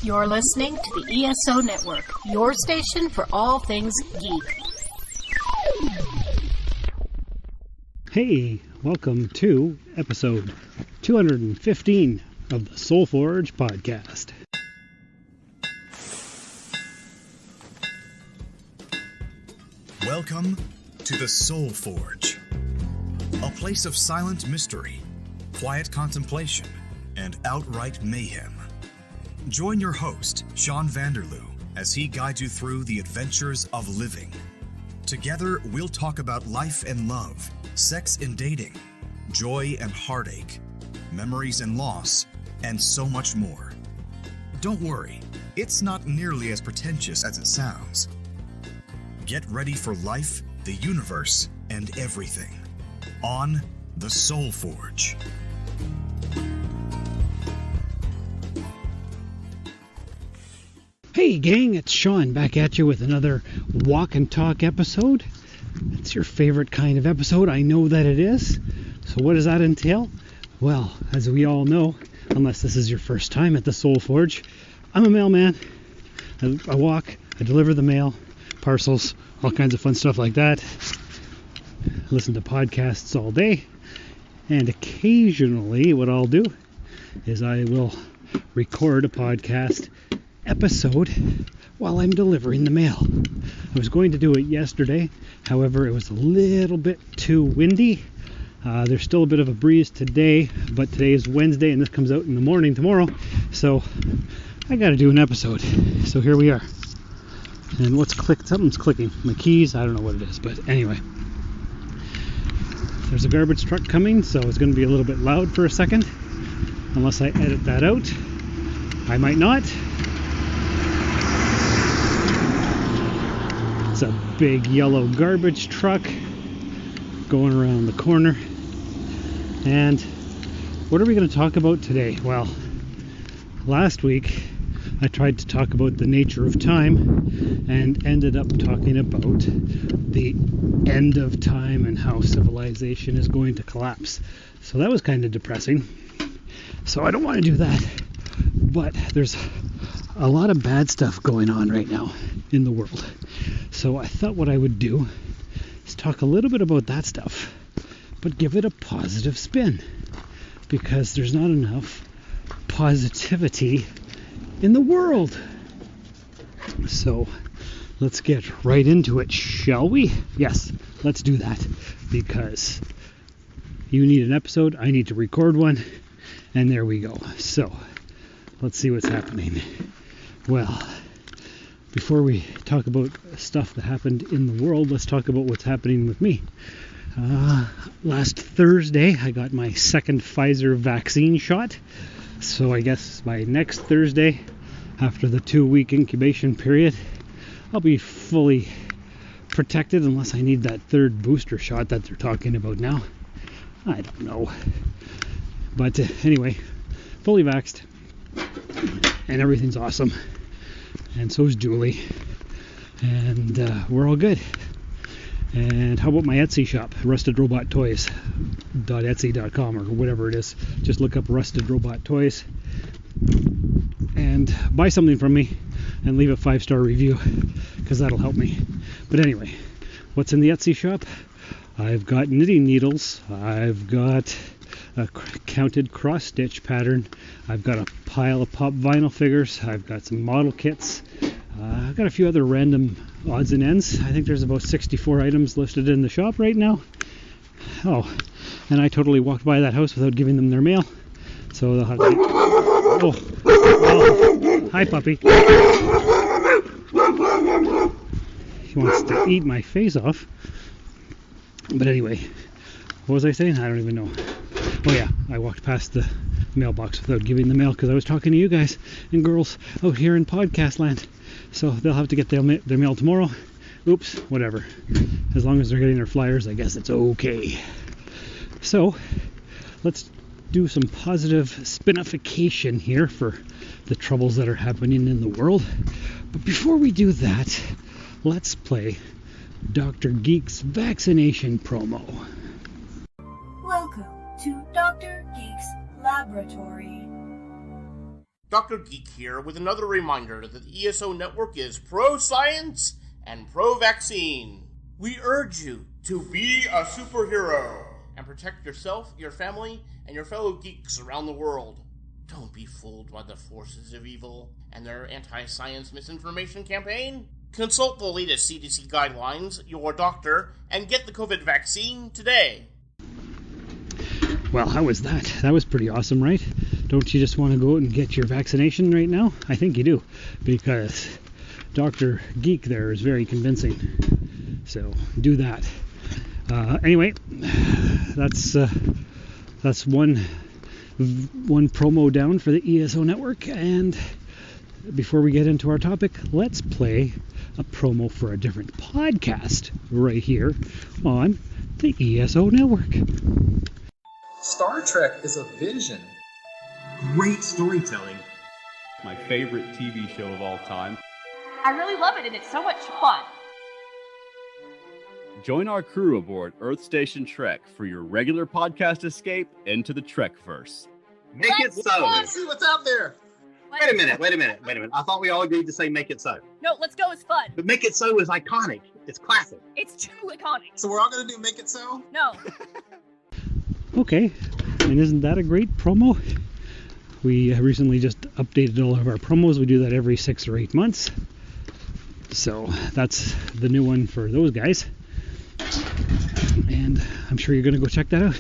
You're listening to the ESO Network, your station for all things geek. Hey, welcome to episode 215 of the Soul Forge podcast. Welcome to the Soul Forge, a place of silent mystery, quiet contemplation, and outright mayhem. Join your host, Sean Vanderloo, as he guides you through the adventures of living. Together, we'll talk about life and love, sex and dating, joy and heartache, memories and loss, and so much more. Don't worry, it's not nearly as pretentious as it sounds. Get ready for life, the universe, and everything on the Soul Forge. Hey gang, it's Sean back at you with another walk and talk episode. It's your favorite kind of episode, I know that it is. So what does that entail? Well, as we all know, unless this is your first time at the Soul Forge, I'm a mailman. I walk, I deliver the mail, parcels, all kinds of fun stuff like that. I listen to podcasts all day, and occasionally what I'll do is I will record a podcast episode while I'm delivering the mail. I was going to do it yesterday, however it was a little bit too windy. There's still a bit of a breeze today, but today is Wednesday and this comes out in the morning tomorrow, so I gotta do an episode. So here we are. And what's clicked? Something's clicking. My keys, I don't know what it is, but anyway. There's a garbage truck coming, so it's going to be a little bit loud for a second, unless I edit that out. I might not. It's a big yellow garbage truck going around the corner. And what are we going to talk about today? Well, last week I tried to talk about the nature of time and ended up talking about the end of time and how civilization is going to collapse. So that was kind of depressing. So I don't want to do that. But there's a lot of bad stuff going on right now in the world. So I thought what I would do is talk a little bit about that stuff, but give it a positive spin, because there's not enough positivity in the world. So let's get right into it, shall we? Yes, let's do that, because you need an episode, I need to record one, and there we go. So let's see what's happening. Well, before we talk about stuff that happened in the world, let's talk about what's happening with me. Last Thursday, I got my second Pfizer vaccine shot. So I guess by next Thursday, after the 2-week incubation period, I'll be fully protected unless I need that third booster shot that they're talking about now. I don't know. But anyway, fully vaxxed. And everything's awesome. And so is Julie. And we're all good. And how about my Etsy shop, rustedrobottoys.etsy.com or whatever it is. Just look up Rusted Robot Toys and buy something from me and leave a 5-star review, because that'll help me. But anyway, what's in the Etsy shop? I've got knitting needles. I've got a counted cross-stitch pattern. I've got a pile of pop vinyl figures. I've got some model kits. I've got a few other random odds and ends. I think there's about 64 items listed in the shop right now. Oh, and I totally walked by that house without giving them their mail. So they'll have to... Oh, hi puppy. He wants to eat my face off. But anyway, what was I saying? I don't even know. Oh yeah, I walked past the mailbox without giving the mail because I was talking to you guys and girls out here in podcast land. So they'll have to get their mail tomorrow. Oops, whatever. As long as they're getting their flyers, I guess it's okay. So let's do some positive spinification here for the troubles that are happening in the world. But before we do that, let's play Dr. Geek's vaccination promo. Welcome to Dr. Geek's Laboratory. Dr. Geek here with another reminder that the ESO Network is pro-science and pro-vaccine. We urge you to be a superhero and protect yourself, your family, and your fellow geeks around the world. Don't be fooled by the forces of evil and their anti-science misinformation campaign. Consult the latest CDC guidelines, your doctor, and get the COVID vaccine today. Well, how was that? That was pretty awesome, right? Don't you just want to go out and get your vaccination right now? I think you do, because Dr. Geek there is very convincing. So do that. Anyway, that's one promo down for the ESO network. And before we get into our topic, let's play a promo for a different podcast right here on the ESO network. Star Trek is a vision. Great storytelling. My favorite TV show of all time. I really love it, and it's so much fun. Join our crew aboard Earth Station Trek for your regular podcast escape into the Trekverse. Make it so. Let's see what's out there. Wait a minute. I thought we all agreed to say make it so. No, let's go is fun. But make it so is iconic. It's classic. It's too iconic. So we're all going to do Make It So? No. Okay, and isn't that a great promo? We recently just updated all of our promos. We do that every 6 or 8 months. So that's the new one for those guys. And I'm sure you're going to go check that out.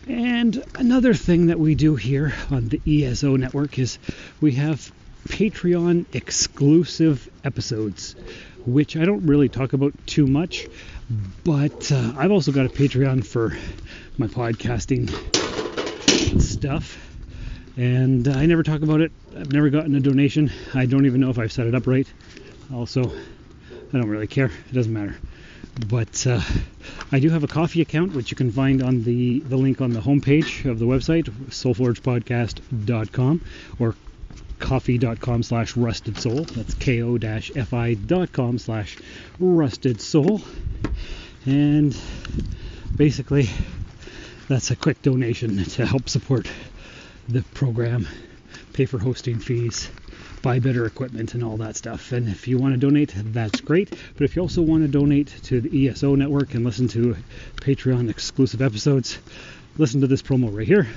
And another thing that we do here on the ESO network is we have Patreon exclusive episodes, which I don't really talk about too much, but I've also got a Patreon for my podcasting stuff, and I never talk about it. I've never gotten a donation. I don't even know if I've set it up right. Also, I don't really care. It doesn't matter. But I do have a coffee account, which you can find on the link on the homepage of the website, soulforgepodcast.com, or coffee.com/rustedsoul. That's ko-fi.com/rustedsoul. And basically, that's a quick donation to help support the program, pay for hosting fees, buy better equipment and all that stuff. And if you want to donate, that's great. But if you also want to donate to the ESO network and listen to Patreon exclusive episodes, listen to this promo right here.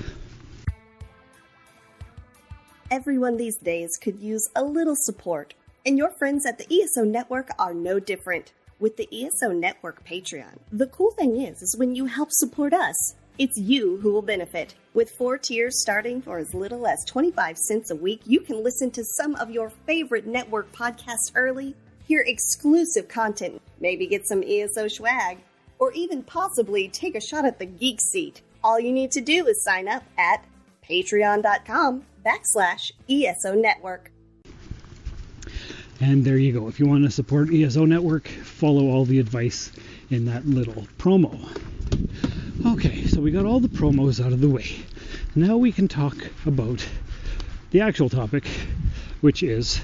Everyone these days could use a little support, and your friends at the ESO network are no different. With the ESO network Patreon, the cool thing is when you help support us, it's you who will benefit. With 4 tiers starting for as little as 25 cents a week, you can listen to some of your favorite network podcasts early, hear exclusive content, maybe get some ESO swag, or even possibly take a shot at the geek seat. All you need to do is sign up at patreon.com/ESO network. And there you go. If you want to support ESO network, follow all the advice in that little promo. Okay, so we got all the promos out of the way. Now we can talk about the actual topic, which is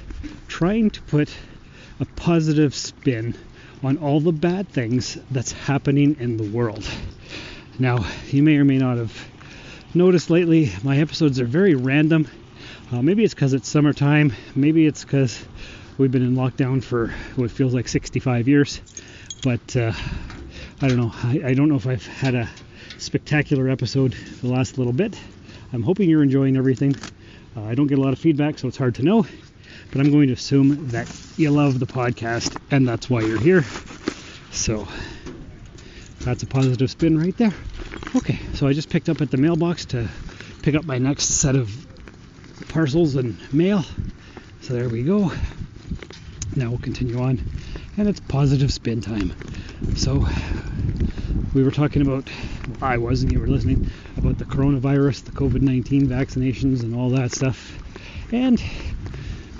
trying to put a positive spin on all the bad things that's happening in the world. Now, you may or may not have noticed lately, my episodes are very random. Maybe it's because it's summertime. Maybe it's because we've been in lockdown for what feels like 65 years. But I don't know. I don't know if I've had a spectacular episode the last little bit. I'm hoping you're enjoying everything. I don't get a lot of feedback, so it's hard to know. But I'm going to assume that you love the podcast, and that's why you're here. So that's a positive spin right there. Okay, so I just picked up at the mailbox to pick up my next set of parcels and mail. So there we go. Now we'll continue on, and it's positive spin time. So we were talking about, well, I wasn't, you were listening, about the coronavirus, the COVID-19 vaccinations and all that stuff. And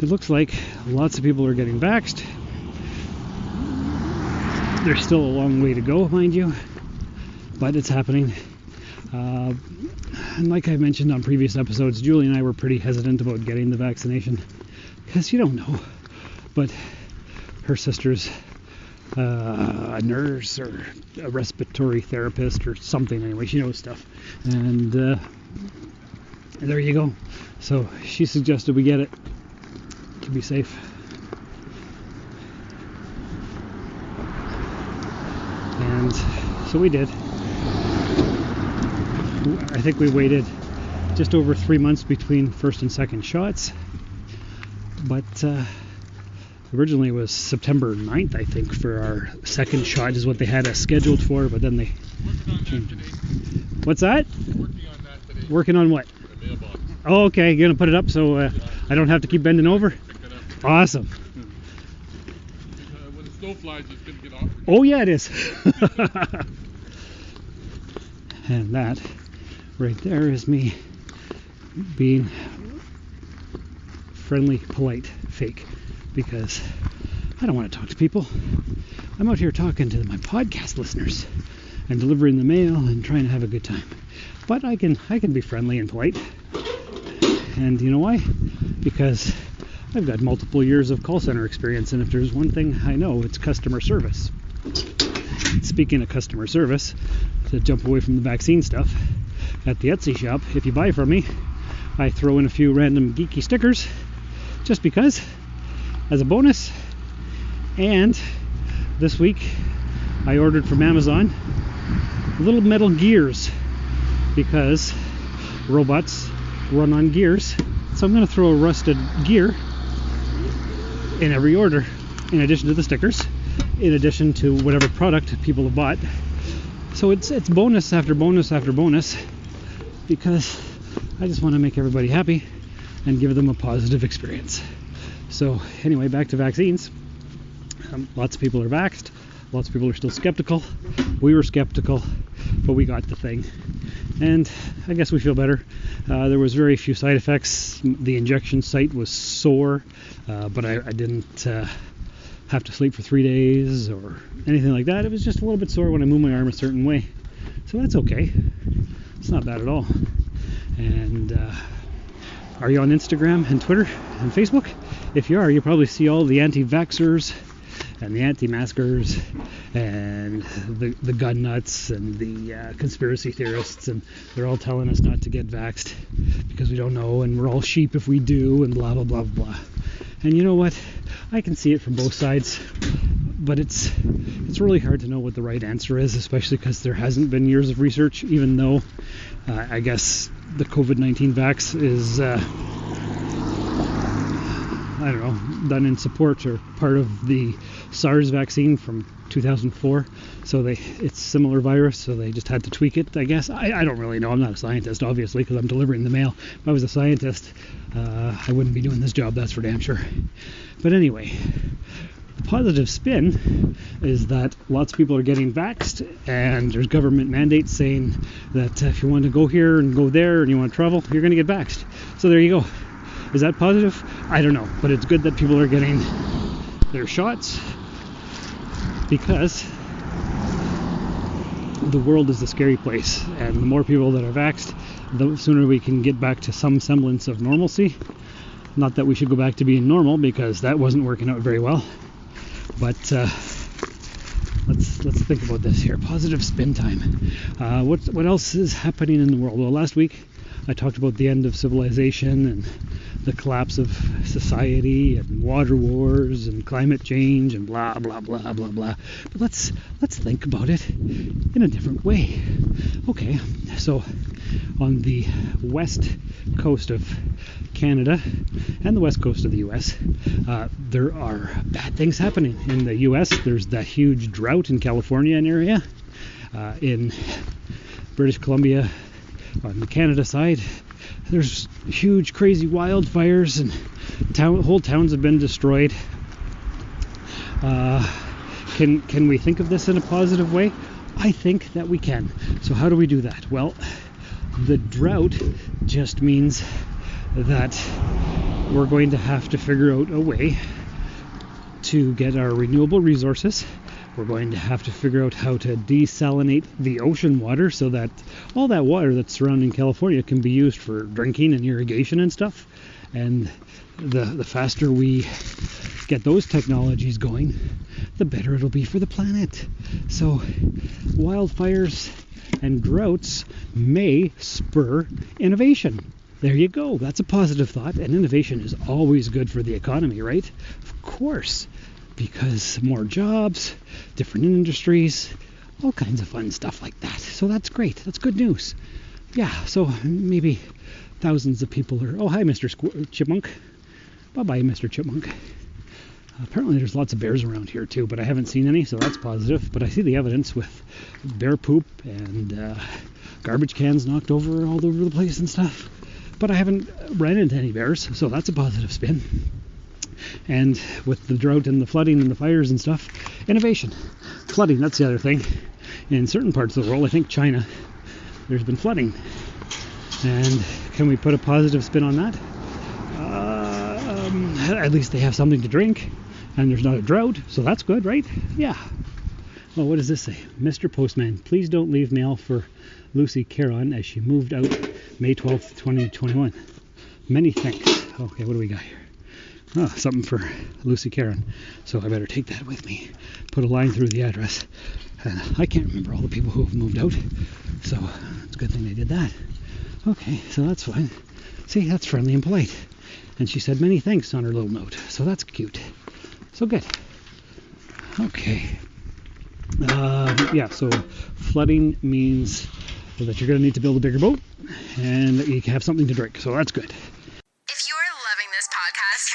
it looks like lots of people are getting vaxxed. There's still a long way to go, mind you, but it's happening. And like I mentioned on previous episodes, Julie and I were pretty hesitant about getting the vaccination because you don't know. But her sister's a nurse or a respiratory therapist or something. Anyway, she knows stuff. And there you go. So she suggested we get it to be safe. And so we did. I think we waited just over 3 months between first and second shots. But originally it was September 9th, I think, for our second shot is what they had us scheduled for, but then they changed it. What's that? Working on that today. Working on what? The mailbox. Oh, okay. You're going to put it up so I don't have to keep bending over? Pick it up. Awesome. When the snow flies, it's going to get awkward. Oh, yeah, it is. And that right there is me being friendly, polite, fake, because I don't want to talk to people. I'm out here talking to my podcast listeners and delivering the mail and trying to have a good time. But I can be friendly and polite. And you know why? Because I've got multiple years of call center experience, and if there's one thing I know, it's customer service. Speaking of customer service, to jump away from the vaccine stuff, at the Etsy shop, if you buy from me, I throw in a few random geeky stickers just because, as a bonus. And this week I ordered from Amazon little metal gears, because robots run on gears. So I'm going to throw a rusted gear in every order, in addition to the stickers, in addition to whatever product people have bought. So it's bonus after bonus after bonus, because I just want to make everybody happy and give them a positive experience. So anyway, back to vaccines. Lots of people are vaxxed. Lots of people are still skeptical. We were skeptical, but we got the thing. And I guess we feel better. There was very few side effects. The injection site was sore, but I didn't have to sleep for 3 days or anything like that. It was just a little bit sore when I moved my arm a certain way. So that's okay. It's not bad at all. And are you on Instagram and Twitter and Facebook? If you are, you probably see all the anti-vaxxers and the anti-maskers and the gun nuts and the conspiracy theorists, and they're all telling us not to get vaxxed because we don't know, and we're all sheep if we do, and blah blah blah blah. And you know what? I can see it from both sides, but it's really hard to know what the right answer is, especially because there hasn't been years of research, even though I guess the COVID-19 vax is I don't know, done in support or part of the SARS vaccine from 2004. So it's similar virus, so they just had to tweak it, I guess. I don't really know. I'm not a scientist, obviously, because I'm delivering the mail. If I was a scientist, I wouldn't be doing this job, that's for damn sure. But anyway, the positive spin is that lots of people are getting vaxxed, and there's government mandates saying that if you want to go here and go there and you want to travel, you're going to get vaxxed. So there you go. Is that positive? I don't know, but it's good that people are getting their shots, because the world is a scary place, and the more people that are vaxxed, the sooner we can get back to some semblance of normalcy. Not that we should go back to being normal, because that wasn't working out very well, but let's think about this here. Positive spin time. What else is happening in the world? Well, last week I talked about the end of civilization and the collapse of society and water wars and climate change and blah blah blah blah blah. But let's think about it in a different way. Okay, so on the west coast of Canada and the west coast of the US, there are bad things happening. In the US, there's that huge drought in California and area. In British Columbia, on the Canada side, there's huge crazy wildfires, and whole towns have been destroyed. Can we think of this in a positive way? I think that we can. So how do we do that? Well, the drought just means that we're going to have to figure out a way to get our renewable resources. We're going to have to figure out how to desalinate the ocean water so that all that water that's surrounding California can be used for drinking and irrigation and stuff. And the faster we get those technologies going, the better it'll be for the planet. So wildfires and droughts may spur innovation. There you go. That's a positive thought. And innovation is always good for the economy, right? Of course. Because more jobs, different industries, all kinds of fun stuff like that. So that's great. That's good news. Yeah, so maybe thousands of people are... Oh, hi, Mr. Chipmunk. Bye-bye, Mr. Chipmunk. Apparently there's lots of bears around here too, but I haven't seen any, so that's positive. But I see the evidence with bear poop and garbage cans knocked over all over the place and stuff. But I haven't ran into any bears, so that's a positive spin. And with the drought and the flooding and the fires and stuff, innovation. Flooding, that's the other thing. In certain parts of the world, I think China, there's been flooding. And can we put a positive spin on that? At least they have something to drink, and there's not a drought, so that's good, right? Yeah. Well, what does this say? Mr. Postman, please don't leave mail for Lucy Caron as she moved out May 12th, 2021. Many thanks. Okay, what do we got here? Oh, something for Lucy Caron. So I better take that with me. Put a line through the address. And I can't remember all the people who have moved out, so it's a good thing they did that. Okay, so that's fine. See, that's friendly and polite. And she said many thanks on her little note, so that's cute. So good. Okay. Yeah, so flooding means that you're going to need to build a bigger boat and that you have something to drink, so that's good. If you're loving this podcast,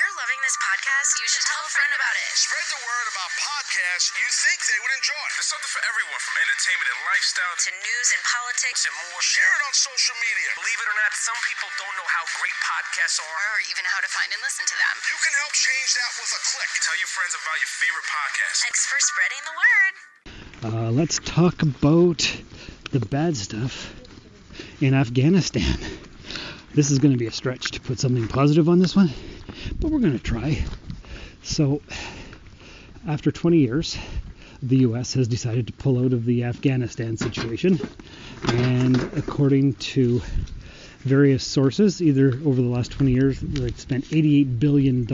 you should tell a friend about it. Spread the word about podcasts you think they would enjoy. There's something for everyone, from entertainment and lifestyle to news and politics and more. Share it on social media. Believe it or not, some people don't know how great podcasts are, or even how to find and listen to them. You can help change that with a click. Tell your friends about your favorite podcast. Thanks for spreading the word. Let's talk about the bad stuff in Afghanistan. This is going to be a stretch to put something positive on this one, but we're going to try. So, after 20 years, the U.S. has decided to pull out of the Afghanistan situation, and according to various sources, either over the last 20 years, they've spent $88 billion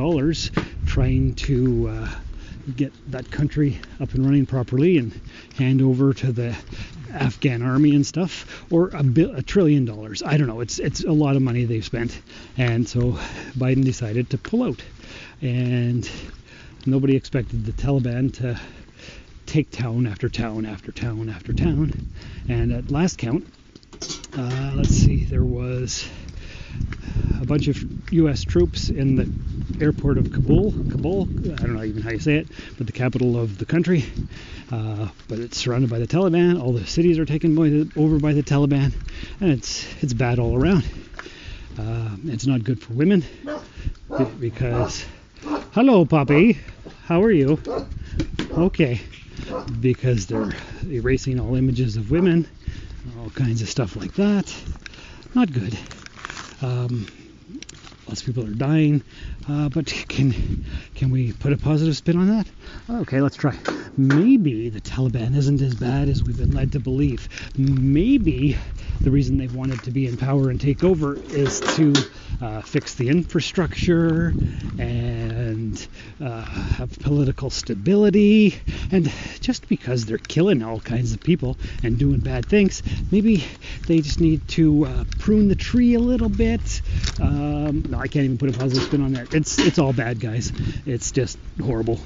trying to get that country up and running properly and hand over to the Afghan army and stuff, or $1 trillion. I don't know. It's a lot of money they've spent, and so Biden decided to pull out. And nobody expected the Taliban to take town after town after town after town. And at last count, let's see, there was a bunch of U.S. troops in the airport of Kabul, I don't know even how you say it, but the capital of the country. But it's surrounded by the Taliban. All the cities are taken over by the Taliban, and it's bad all around. It's not good for women because, hello, puppy, how are you? Okay, because they're erasing all images of women, all kinds of stuff like that. Not good. Lots of people are dying, but can we put a positive spin on that? Okay, let's try. Maybe the Taliban isn't as bad as we've been led to believe. Maybe the reason they've wanted to be in power and take over is to fix the infrastructure and have political stability. And just because they're killing all kinds of people and doing bad things, maybe they just need to prune the tree a little bit. No, I can't even put a positive spin on that. It's all bad, guys. It's just horrible.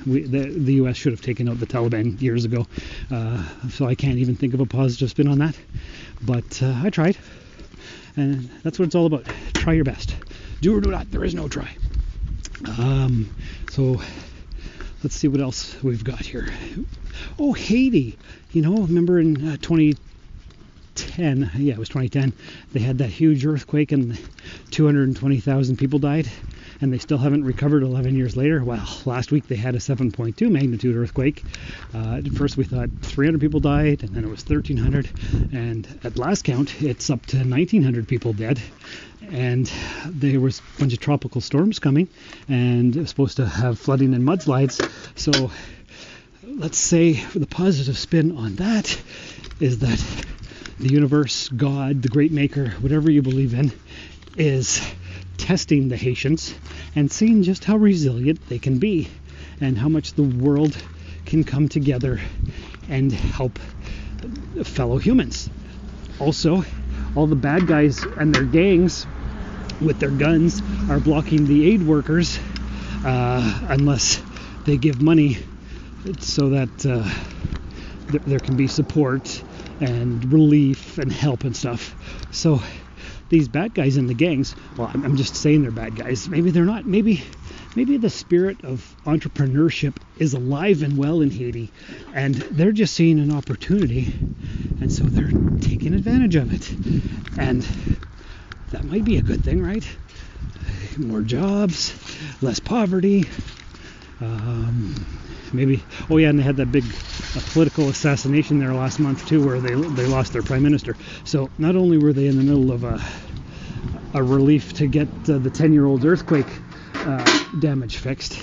The U.S. should have taken out the Taliban years ago, so I can't even think of a positive spin on that. But I tried, and that's what it's all about. Try your best. Do or do not. There is no try. So let's see what else we've got here. Oh, Haiti. Remember in 2010, yeah, it was 2010, they had that huge earthquake and 220,000 people died, and they still haven't recovered 11 years later. Well, last week they had a 7.2 magnitude earthquake. At first we thought 300 people died, and then it was 1,300, and at last count it's up to 1,900 people dead. And there was a bunch of tropical storms coming, and it was supposed to have flooding and mudslides. So let's say the positive spin on that is that the universe, God, the great maker, whatever you believe in, is testing the Haitians and seeing just how resilient they can be and how much the world can come together and help fellow humans. Also, all the bad guys and their gangs with their guns are blocking the aid workers unless they give money so that there can be support and relief and help and stuff. So these bad guys in the gangs, well, I'm just saying they're bad guys. Maybe they're not. Maybe the spirit of entrepreneurship is alive and well in Haiti, and they're just seeing an opportunity, and so they're taking advantage of it. And that might be a good thing, right? More jobs, less poverty. Maybe. Oh yeah, and they had that big political assassination there last month too, where they lost their prime minister. So not only were they in the middle of a relief to get the 10-year-old earthquake damage fixed,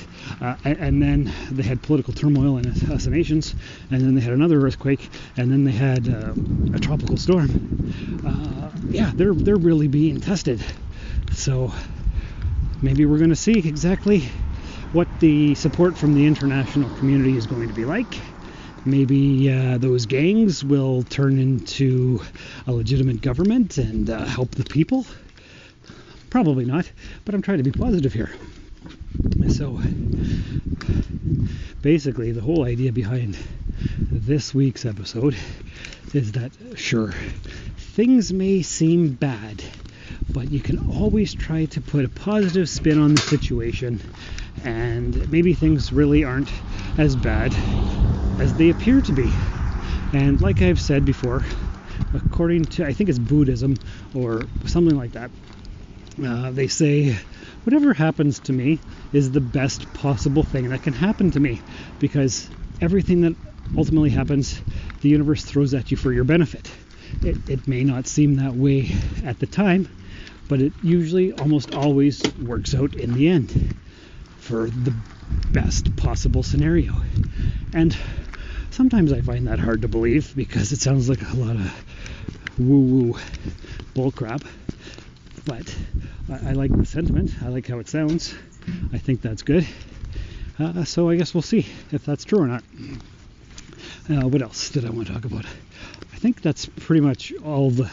and then they had political turmoil and assassinations, and then they had another earthquake, and then they had a tropical storm. Yeah, they're really being tested. So maybe we're going to see exactly what the support from the international community is going to be like. Maybe those gangs will turn into a legitimate government and help the people. Probably not, but I'm trying to be positive here. So basically the whole idea behind this week's episode is that, sure, things may seem bad, but you can always try to put a positive spin on the situation, and maybe things really aren't as bad as they appear to be. And like I've said before, according to, I think it's Buddhism or something like that, they say whatever happens to me is the best possible thing that can happen to me, because everything that ultimately happens, the universe throws at you for your benefit. It may not seem that way at the time, but it usually almost always works out in the end for the best possible scenario. And sometimes I find that hard to believe, because it sounds like a lot of woo-woo bullcrap. But I like the sentiment. I like how it sounds. I think that's good. So I guess we'll see if that's true or not. What else did I want to talk about? I think that's pretty much all the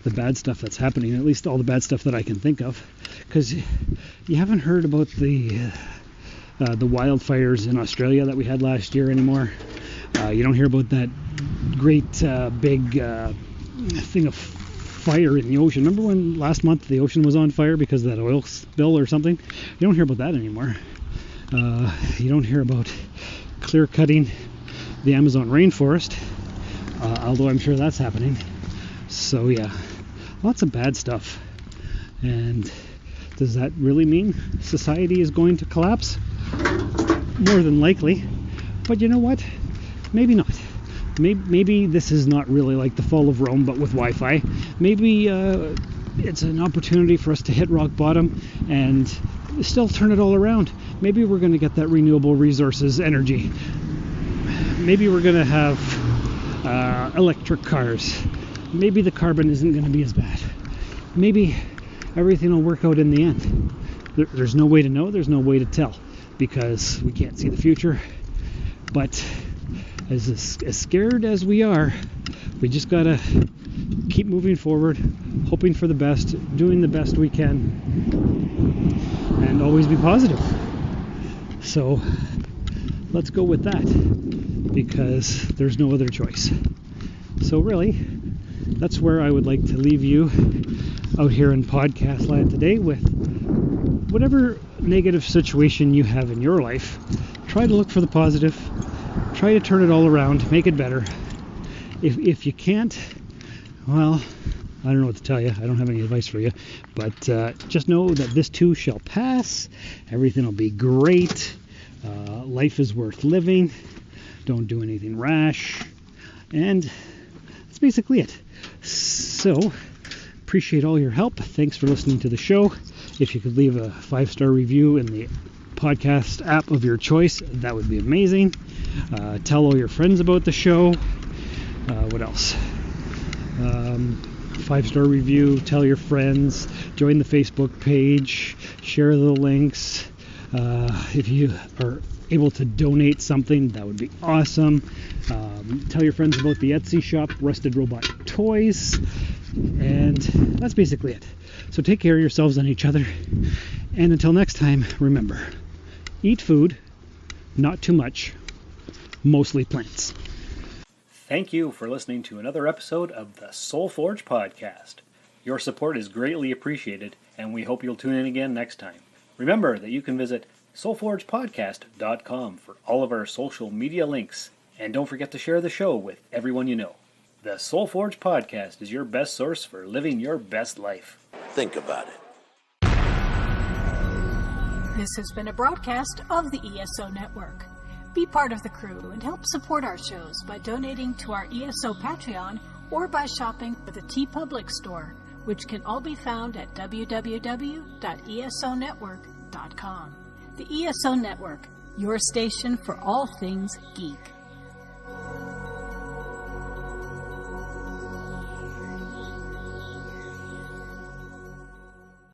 bad stuff that's happening, at least all the bad stuff that I can think of. Because you haven't heard about the wildfires in Australia that we had last year anymore. You don't hear about that great big thing of fire in the ocean. Remember when last month the ocean was on fire because of that oil spill or something? You don't hear about that anymore. You don't hear about clear cutting the Amazon rainforest, although I'm sure that's happening. So yeah, lots of bad stuff. And does that really mean society is going to collapse? More than likely. But you know what? Maybe not. Maybe this is not really like the fall of Rome, but with Wi-Fi. Maybe it's an opportunity for us to hit rock bottom and still turn it all around. Maybe we're going to get that renewable resources energy. Maybe we're going to have electric cars. Maybe the carbon isn't going to be as bad. Maybe everything will work out in the end. There's no way to know. There's no way to tell, because we can't see the future. But as scared as we are, we just gotta keep moving forward, hoping for the best, doing the best we can, and always be positive. So let's go with that, because there's no other choice. So really, that's where I would like to leave you out here in podcast land today, with whatever negative situation you have in your life. Try to look for the positive. Try to turn it all around, make it better. If you can't, well, I don't know what to tell you. I don't have any advice for you. But just know that this too shall pass. Everything will be great. Life is worth living. Don't do anything rash. And that's basically it. So, appreciate all your help. Thanks for listening to the show. If you could leave a 5-star review in the podcast app of your choice, that would be amazing. Tell all your friends about the show. What else? 5-star review, tell your friends, join the Facebook page, share the links. If you are able to donate something, that would be awesome. Tell your friends about the Etsy shop, Rusted Robot Toys. And that's basically it. So take care of yourselves and each other. And until next time, remember, eat food, not too much, mostly plants. Thank you for listening to another episode of the Soul Forge podcast. Your support is greatly appreciated, and we hope you'll tune in again next time. Remember that you can visit soulforgepodcast.com for all of our social media links, and don't forget to share the show with everyone you know. The Soul Forge podcast is your best source for living your best life. Think about it. This has been a broadcast of the ESO Network. Be part of the crew and help support our shows by donating to our ESO Patreon or by shopping at the TeePublic store, which can all be found at www.esonetwork.com. The ESO Network, your station for all things geek.